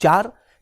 4,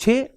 6,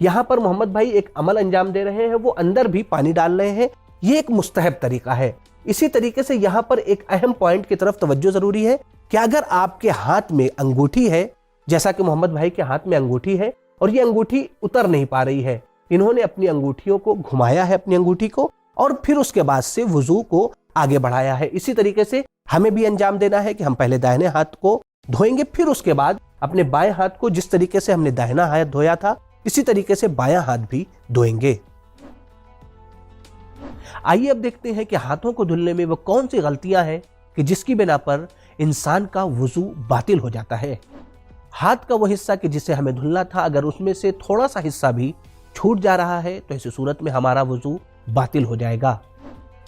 یہاں پر محمد بھائی ایک عمل انجام دے رہے ہیں, وہ اندر بھی پانی ڈال رہے ہیں, یہ ایک مستحب طریقہ ہے. اسی طریقے سے یہاں پر ایک اہم پوائنٹ کی طرف توجہ ضروری ہے کہ اگر آپ کے ہاتھ میں انگوٹھی ہے, جیسا کہ محمد بھائی کے ہاتھ میں انگوٹھی ہے اور یہ انگوٹھی اتر نہیں پا رہی ہے, انہوں نے اپنی انگوٹھیوں کو گھمایا ہے, اپنی انگوٹھی کو, اور پھر اس کے بعد سے وضو کو آگے بڑھایا ہے. اسی طریقے سے ہمیں بھی انجام دینا ہے کہ ہم پہلے دائیں ہاتھ کو دھوئیں گے, پھر اس کے بعد اپنے بائیں ہاتھ کو, جس طریقے سے ہم نے داہنا ہاتھ دھویا تھا اسی طریقے سے بایاں ہاتھ بھی دھوئیں گے. آئیے اب دیکھتے ہیں کہ ہاتھوں کو دھلنے میں وہ کون سی غلطیاں ہیں کہ جس کی بنا پر انسان کا وضو باطل ہو جاتا ہے. ہاتھ کا وہ حصہ کہ جسے ہمیں دھلنا تھا, اگر اس میں سے تھوڑا سا حصہ بھی چھوٹ جا رہا ہے تو ایسی صورت میں ہمارا وضو باطل ہو جائے گا.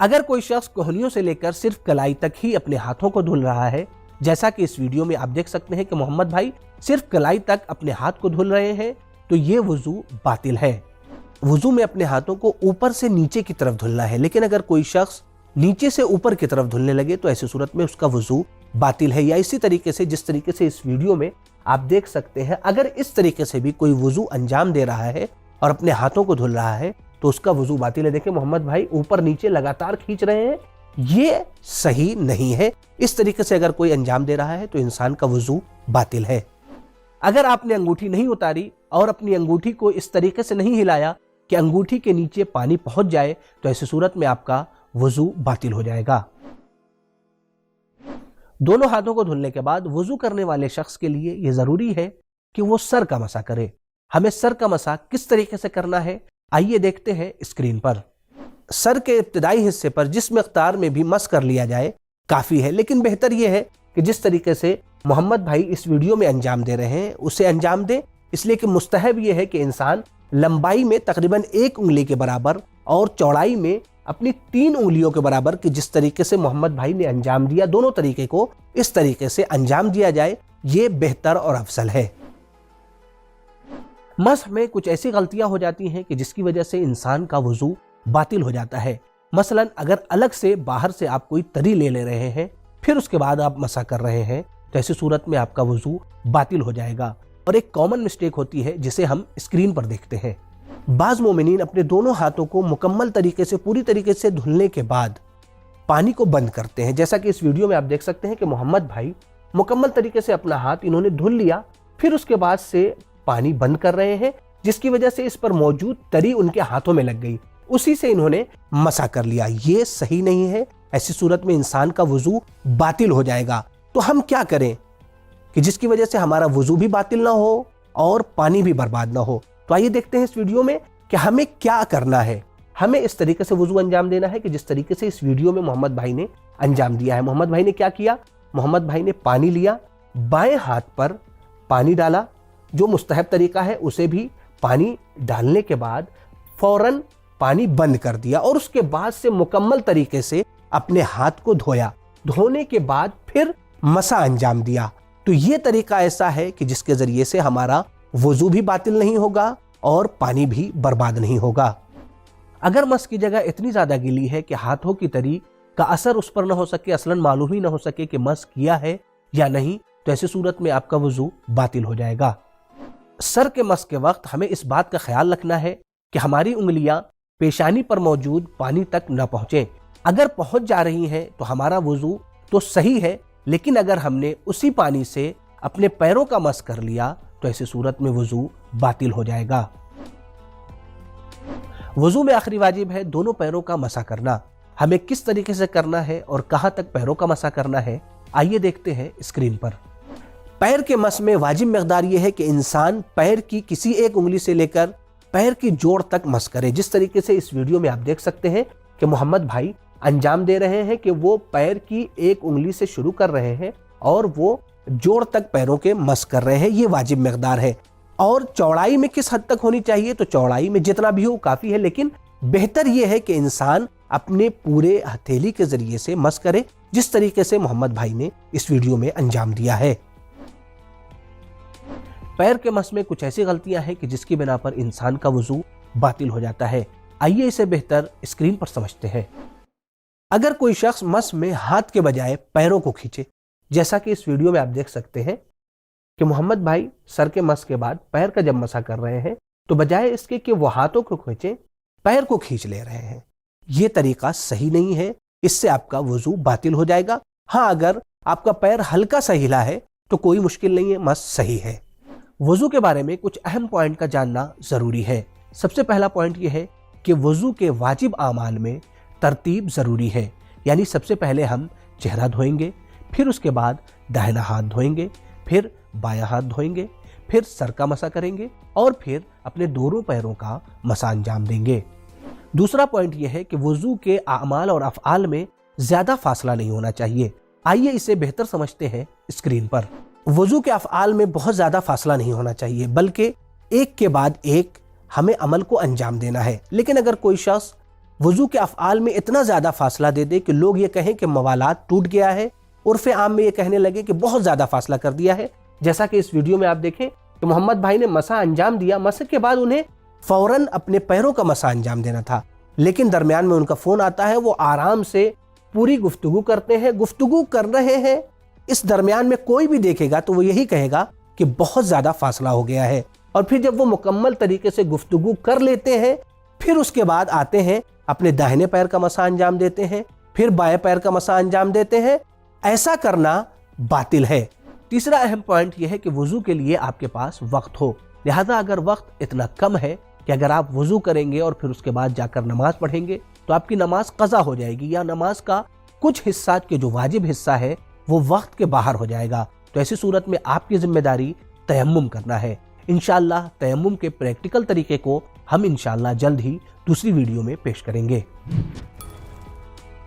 اگر کوئی شخص کوہنیوں سے لے کر صرف کلائی تک ہی اپنے ہاتھوں کو دھل رہا ہے, جیسا کہ اس ویڈیو میں آپ دیکھ سکتے ہیں کہ محمد بھائی صرف کلائی تک اپنے ہاتھ کو دھل رہے ہیں, تو یہ وضو باطل ہے. وضو میں اپنے ہاتھوں کو اوپر سے نیچے کی طرف دھلنا ہے, لیکن اگر کوئی شخص نیچے سے اوپر کی طرف دھلنے لگے تو ایسی صورت میں اس کا وضو باطل ہے. یا اسی طریقے سے جس طریقے سے اس ویڈیو میں آپ دیکھ سکتے ہیں, اگر اس طریقے سے بھی کوئی وضو انجام دے رہا ہے اور اپنے ہاتھوں کو دھل رہا ہے تو اس کا وضو باطل ہے. دیکھیں محمد بھائی اوپر نیچے لگاتار کھینچ رہے ہیں, یہ صحیح نہیں ہے. اس طریقے سے اگر کوئی انجام دے رہا ہے تو انسان کا وضو باطل ہے. اگر آپ نے انگوٹھی نہیں اتاری اور اپنی انگوٹھی کو اس طریقے سے نہیں ہلایا کہ انگوٹھی کے نیچے پانی پہنچ جائے تو ایسی صورت میں آپ کا وضو باطل ہو جائے گا. دونوں ہاتھوں کو دھلنے کے بعد وضو کرنے والے شخص کے لیے یہ ضروری ہے کہ وہ سر کا مسح کرے. ہمیں سر کا مسح کس طریقے سے کرنا ہے آئیے دیکھتے ہیں اسکرین پر. سر کے ابتدائی حصے پر جس مقدار میں بھی مسح کر لیا جائے کافی ہے, لیکن بہتر یہ ہے کہ جس طریقے سے محمد بھائی اس ویڈیو میں انجام دے رہے ہیں اسے انجام دیں, اس لیے کہ مستحب یہ ہے کہ انسان لمبائی میں تقریباً 1 انگلی کے برابر اور چوڑائی میں اپنی 3 انگلیوں کے برابر کہ جس طریقے سے محمد بھائی نے انجام دیا, دونوں طریقے کو اس طریقے سے انجام دیا جائے, یہ بہتر اور افضل ہے. مسح میں کچھ ایسی غلطیاں ہو جاتی ہیں کہ جس کی وجہ سے انسان کا وضو باطل ہو جاتا ہے. مثلا اگر الگ سے باہر سے آپ کوئی تری لے رہے ہیں پھر اس کے بعد آپ مسح کر رہے ہیں تو ایسی صورت میں آپ کا وضو باطل ہو جائے گا. اور ایک کامن مسٹیک ہوتی ہے جسے ہم اسکرین پر دیکھتے ہیں. بعض مومنین اپنے دونوں ہاتھوں کو مکمل طریقے سے پوری طریقے سے دھلنے کے بعد پانی کو بند کرتے ہیں, جیسا کہ اس ویڈیو میں آپ دیکھ سکتے ہیں کہ محمد بھائی مکمل طریقے سے اپنا ہاتھ انہوں نے دھل لیا, پھر اس کے بعد سے پانی بند کر رہے ہیں, جس کی وجہ سے اس پر موجود تری ان کے ہاتھوں میں لگ گئی, اسی سے انہوں نے مسح کر لیا. یہ صحیح نہیں ہے. ایسی صورت میں انسان کا وضو باطل ہو جائے گا. تو ہم کیا کریں کہ جس کی وجہ سے ہمارا وضو بھی باطل نہ ہو اور پانی بھی برباد نہ ہو؟ تو آئیے دیکھتے ہیں اس ویڈیو میں کہ ہمیں کیا کرنا ہے. ہمیں اس طریقے سے وضو انجام دینا ہے کہ جس طریقے سے اس ویڈیو میں محمد بھائی نے انجام دیا ہے. محمد بھائی نے کیا کیا, محمد بھائی نے پانی لیا, بائیں ہاتھ پر پانی ڈالا, جو مستحب طریقہ ہے اسے بھی پانی ڈالنے کے بعد فوراً پانی بند کر دیا اور اس کے بعد سے مکمل طریقے سے اپنے ہاتھ کو دھویا. دھونے کے بعد پھر مسح انجام دیا. تو یہ طریقہ ایسا ہے کہ جس کے ذریعے سے ہمارا وضو بھی باطل نہیں ہوگا اور پانی بھی برباد نہیں ہوگا. اگر مس کی جگہ اتنی زیادہ گیلی ہے کہ ہاتھوں کی تری کا اثر اس پر نہ ہو سکے, اصلاً معلوم ہی نہ ہو سکے کہ مس کیا ہے یا نہیں, تو ایسی صورت میں آپ کا وضو باطل ہو جائے گا. سر کے مس کے وقت ہمیں اس بات کا خیال رکھنا ہے کہ ہماری انگلیاں پیشانی پر موجود پانی تک نہ پہنچیں. اگر پہنچ جا رہی ہیں تو ہمارا وضو تو صحیح ہے, لیکن اگر ہم نے اسی پانی سے اپنے پیروں کا مس کر لیا تو ایسی صورت میں وضو باطل ہو جائے گا. وضو میں آخری واجب ہے دونوں پیروں کا مسح کرنا. ہمیں کس طریقے سے کرنا ہے اور کہاں تک پیروں کا مسح کرنا ہے آئیے دیکھتے ہیں اسکرین پر. پیر کے مس میں واجب مقدار یہ ہے کہ انسان پیر کی کسی ایک انگلی سے لے کر پیر کی جوڑ تک مس کرے. جس طریقے سے اس ویڈیو میں آپ دیکھ سکتے ہیں کہ محمد بھائی انجام دے رہے ہیں کہ وہ پیر کی ایک انگلی سے شروع کر رہے ہیں اور وہ جوڑ تک پیروں کے مس کر رہے ہیں. یہ واجب مقدار ہے. اور چوڑائی میں کس حد تک ہونی چاہیے, تو چوڑائی میں جتنا بھی ہو کافی ہے, لیکن بہتر یہ ہے کہ انسان اپنے پورے ہتھیلی کے ذریعے سے مس کرے, جس طریقے سے محمد بھائی نے اس ویڈیو میں انجام دیا ہے. پیر کے مس میں کچھ ایسی غلطیاں ہیں کہ جس کی بنا پر انسان کا وضو باطل ہو جاتا ہے. آئیے اسے بہتر اسکرین پر سمجھتے ہیں. اگر کوئی شخص مس میں ہاتھ کے بجائے پیروں کو کھینچے, جیسا کہ اس ویڈیو میں آپ دیکھ سکتے ہیں کہ محمد بھائی سر کے مس کے بعد پیر کا جب مسح کر رہے ہیں تو بجائے اس کے کہ وہ ہاتھوں کو کھینچیں پیر کو کھینچ لے رہے ہیں. یہ طریقہ صحیح نہیں ہے، اس سے آپ کا وضو باطل ہو جائے گا. ہاں اگر آپ کا پیر ہلکا سا ہلا ہے تو کوئی مشکل نہیں ہے، مس صحیح ہے. وضو کے بارے میں کچھ اہم پوائنٹ کا جاننا ضروری ہے. سب سے پہلا پوائنٹ یہ ہے کہ وضو کے واجب اعمال میں ترتیب ضروری ہے. یعنی سب سے پہلے ہم چہرہ دھوئیں گے، پھر اس کے بعد داہنا ہاتھ دھوئیں گے، پھر بایاں ہاتھ دھوئیں گے، پھر سر کا مسح کریں گے اور پھر اپنے دونوں پیروں کا مسح انجام دیں گے. دوسرا پوائنٹ یہ ہے کہ وضو کے اعمال اور افعال میں زیادہ فاصلہ نہیں ہونا چاہیے. آئیے اسے بہتر سمجھتے ہیں اسکرین پر. وضو کے افعال میں بہت زیادہ فاصلہ نہیں ہونا چاہیے، بلکہ ایک کے بعد ایک ہمیں عمل کو انجام دینا ہے. لیکن اگر کوئی شخص وضو کے افعال میں اتنا زیادہ فاصلہ دے دے کہ لوگ یہ کہیں کہ موالات ٹوٹ گیا ہے، عرف عام میں یہ کہنے لگے کہ بہت زیادہ فاصلہ کر دیا ہے، جیسا کہ اس ویڈیو میں آپ دیکھیں کہ محمد بھائی نے مسح انجام دیا، مسح کے بعد انہیں فوراً اپنے پیروں کا مسح انجام دینا تھا، لیکن درمیان میں ان کا فون آتا ہے، وہ آرام سے پوری گفتگو کرتے ہیں، گفتگو کر رہے ہیں. اس درمیان میں کوئی بھی دیکھے گا تو وہ یہی کہے گا کہ بہت زیادہ فاصلہ ہو گیا ہے. اور پھر جب وہ مکمل طریقے سے گفتگو کر لیتے ہیں، پھر اس کے بعد آتے ہیں اپنے داہنے پیر کا مسح انجام دیتے ہیں، پھر بائیں پیر کا مسح انجام دیتے ہیں. ایسا کرنا باطل ہے. تیسرا اہم پوائنٹ یہ ہے کہ وضو کے لیے آپ کے پاس وقت ہو. لہذا اگر وقت اتنا کم ہے کہ اگر آپ وضو کریں گے اور پھر اس کے بعد جا کر نماز پڑھیں گے تو آپ کی نماز قضا ہو جائے گی، یا نماز کا کچھ حصہ کے جو واجب حصہ ہے وہ وقت کے باہر ہو جائے گا. تو ایسی صورت میں آپ کی ذمہ داری تیمم کرنا ہے. انشاءاللہ تیمم کے پریکٹیکل طریقے کو ہم انشاءاللہ جلد ہی دوسری ویڈیو میں پیش کریں گے.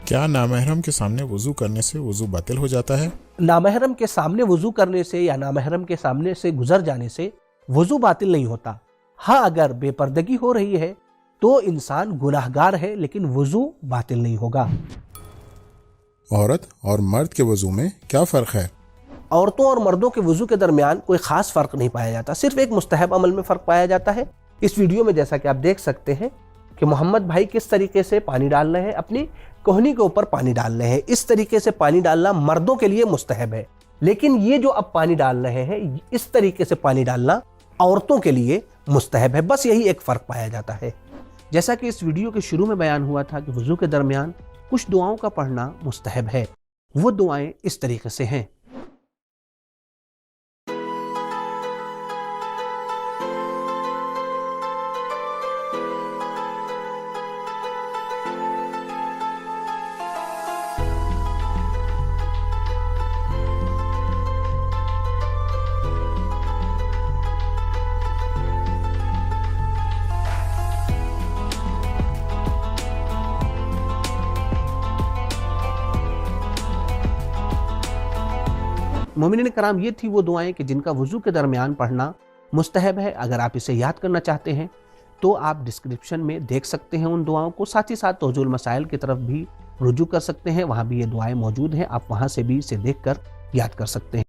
کیا نامحرم کے سامنے وضو کرنے سے وضو باطل ہو جاتا ہے؟ نامحرم کے سامنے وضو کرنے سے یا نامحرم کے سامنے سے گزر جانے سے وضو باطل نہیں ہوتا. ہاں اگر بے پردگی ہو رہی ہے تو انسان گناہگار ہے، لیکن وضو باطل نہیں ہوگا. عورت اور مرد کے وضو میں کیا فرق ہے؟ عورتوں اور مردوں کے وضو کے درمیان کوئی خاص فرق نہیں پایا جاتا، صرف ایک مستحب عمل میں فرق پایا جاتا ہے. اس ویڈیو میں جیسا کہ آپ دیکھ سکتے ہیں کہ محمد بھائی کس طریقے سے پانی ڈال رہے ہیں، اپنی کوہنی کے اوپر پانی ڈال رہے ہیں. اس طریقے سے پانی ڈالنا مردوں کے لیے مستحب ہے، لیکن یہ جو اب پانی ڈال رہے ہیں اس طریقے سے پانی ڈالنا عورتوں کے لیے مستحب ہے. بس یہی ایک فرق پایا جاتا ہے. جیسا کہ اس ویڈیو کے شروع میں بیان ہوا تھا کہ وضو کے درمیان کچھ دعاؤں کا پڑھنا مستحب ہے. وہ دعائیں اس طریقے سے ہیں: مومنین کرام، یہ تھی وہ دعائیں کہ جن کا وضو کے درمیان پڑھنا مستحب ہے. اگر آپ اسے یاد کرنا چاہتے ہیں تو آپ ڈسکرپشن میں دیکھ سکتے ہیں ان دعاؤں کو. ساتھ ہی ساتھ توضیح المسائل کی طرف بھی رجوع کر سکتے ہیں، وہاں بھی یہ دعائیں موجود ہیں، آپ وہاں سے بھی اسے دیکھ کر یاد کر سکتے ہیں.